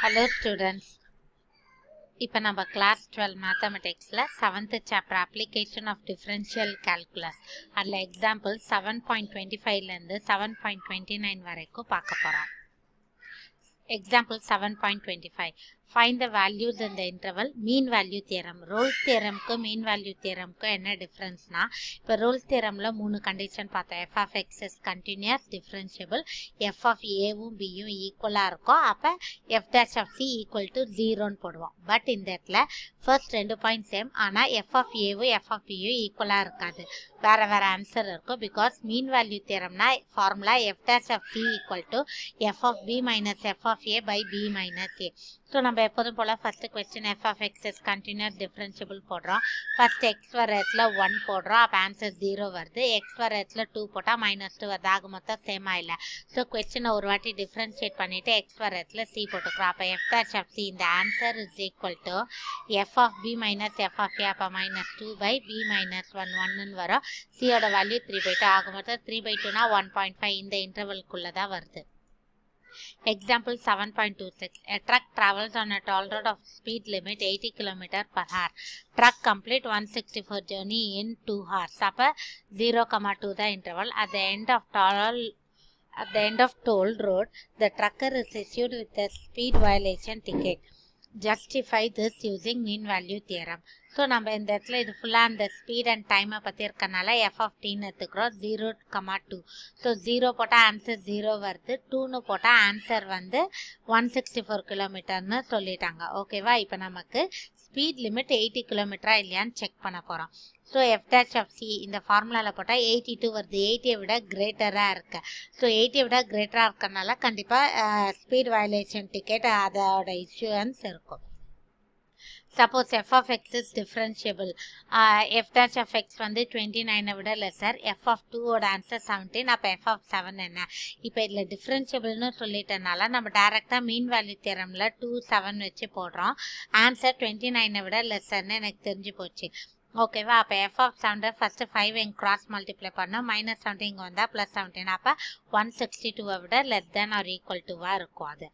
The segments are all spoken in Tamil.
Hello students. இப்போ நம்ம class 12 mathematicsல 7th chapter application of differential calculus அதில் example 7.25ல இருந்து 7.29 வரைக்கும் பார்க்க போறோம். Example 7.25. Find the values in the interval mean value theorem. Rolle's theorem க்கு mean value theorem க்கு என்ன difference னா இப்போ Rolle's theoremல மூணு கண்டிஷன் பார்த்தோம். f of x is continuous differentiable, f of a வும் b யும் ஈக்குவலா இருக்கும். அப்ப f dash of c equal to 0 ன்னு போடுவோம். பட் இந்த இடத்துல ஃபர்ஸ்ட் ரெண்டு பாயிண்ட் சேம், ஆனா f of a வும் f of b யும் ஈக்குவலா இருக்காது. வேற வேற ஆன்சர் இருக்கும். பிகாஸ் மீன் வேல்யூ தியரம்னா formula f dash of c equal to f of b minus f of a by b minus a. So நம்ம எப்போதும் போல first question f of x is continuous differentiable போடுறோம். ஃபர்ஸ்ட் x வர இடத்துல 1 போடுறோம். அப்போ ஆன்சர் 0 வருது. x வர இடத்துல 2 போட்டால் -2 வருது. ஆக மொத்தம் சேமா இல்லை. ஸோ கொஸ்டினை ஒரு வாட்டி டிஃப்ரென்ஷியேட் பண்ணிட்டு x வர இடத்துல c போட்டுக்கிறோம். அப்போ f dash of c இந்த answer is equal to f of b minus f of a. அப்போ -2 by b minus 1 1ன்னு வரும். c ஓட வேல்யூ 3/2. ஆக மொத்தம் 3/2னா 1.5 இந்த இன்டர்வல்குள்ள தான் வருது. Example 7.26. A truck travels on a toll road of speed limit 80 km per hour. Truck complete 164 journey in 2 hours. அப்ப 0,2 the interval. At the end of toll road, the trucker is issued with a speed violation ticket. Justify this using mean value theorem. So நம்ம இந்த இடத்துல இது ஃபுல்லாக அந்த ஸ்பீட் அண்ட் டைமை பற்றி இருக்கனால எஃப் ஆஃப் டீன்னு எடுத்துக்கிறோம். 0,2. ஸோ 0 போட்டால் ஆன்சர் 0 வருது. 2ன்னு போட்டால் ஆன்சர் வந்து 164 கிலோமீட்டர்னு சொல்லிட்டாங்க. ஓகேவா? இப்போ நமக்கு ஸ்பீட் லிமிட் 80 கிலோமீட்டரா இல்லையான்னு செக் பண்ண போகிறோம். So F dash of C இந்த ஃபார்முலாவில் போட்டால் 82 வருது. 80 விட கிரேட்டராக இருக்கு. ஸோ 80 விட கிரேட்டராக இருக்கனால கண்டிப்பாக ஸ்பீட் வயலேஷன் டிக்கெட் அதோட இஷ்யூன்ஸ் இருக்கும். Suppose f of x is differentiable. F dash of x வந்து 29 விட lesser. f of 2 ஓட ஆன்சர் 17. அப்போ f of 7 என்ன? இப்போ இதில் டிஃப்ரென்ஷியபிள்னு சொல்லிட்டனால நம்ம டைரெக்டாக மீன் வேல்யூ தியரமில் 2 7 வச்சு போடுறோம். ஆன்சர் 29 விட லெஸ்ஸர்னு எனக்கு தெரிஞ்சு போச்சு. ஓகேவா? அப்போ எஃப் ஆஃப் 7 ஃபர்ஸ்ட் 5 இங்கே கிராஸ் மல்டிப்ளை பண்ணோம். -17 இங்கே வந்தால் +17. அப்போ 162 விட லெஸ் தேன் ஆர் ஈக்குவல் டுவாக இருக்கும் அது.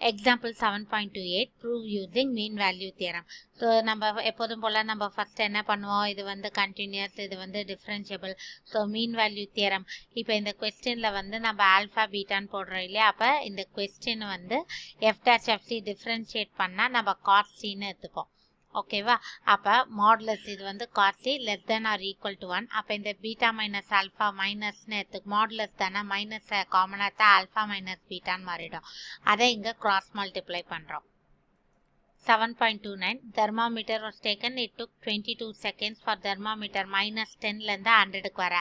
Example 7.28. Prove using mean value theorem. So நம்ம எப்போதும் போல் நம்ம ஃபர்ஸ்ட் என்ன பண்ணுவோம், இது வந்து கண்டினியூஸ், இது வந்து differentiable. So mean value theorem. இப்போ இந்த கொஸ்டினில் வந்து நம்ம ஆல்ஃபா பீட்டான்னு போடுறோம் இல்லையா? அப்போ இந்த கொஸ்டின் வந்து F dash F C differentiate பண்ணால் நம்ம காஸ் சின்னு எடுத்துப்போம். ஓகேவா? அப்போ மாடுலஸ் இது வந்து cos C less than or equal to 1. அப்போ இந்த பீட்டா மைனஸ் ஆல்ஃபா மைனஸ்னு எடுத்து மாடுலஸ் தானே மைனஸ் காமனாக தான் ஆல்ஃபா மைனஸ் பீட்டான்னு மாறிடும். அதை இங்கே கிராஸ் மல்டிப்ளை பண்ணுறோம். 7.29. Thermometer was taken. It took 22 seconds for thermometer -10லேருந்து 100க்கு வர.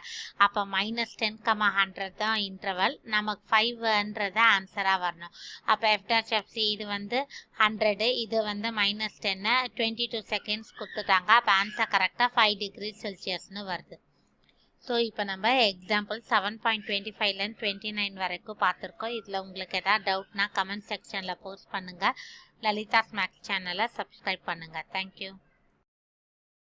அப்போ -10, 100 தான் இன்டர்வல். நமக்கு 5ன்றது ஆன்சராக வரணும். அப்போ எஃப் டாஷ் எஃப் சி இது வந்து 100, இது வந்து -10, 22 செகண்ட்ஸ் கொடுத்துட்டாங்க. அப்போ ஆன்சர் கரெக்டாக 5 டிகிரி செல்சியஸ்னு வருது. ஸோ இப்போ நம்ம எக்ஸாம்பிள் 7.25லேருந்து 29 வரைக்கும் பார்த்துருக்கோம். இதில் உங்களுக்கு எதாவது டவுட்னா கமெண்ட் செக்ஷனில் போஸ்ட் பண்ணுங்கள். லலிதாஸ் மேக்ஸ் சேனலை சப்ஸ்கிரைப் பண்ணுங்கள். தேங்க்யூ.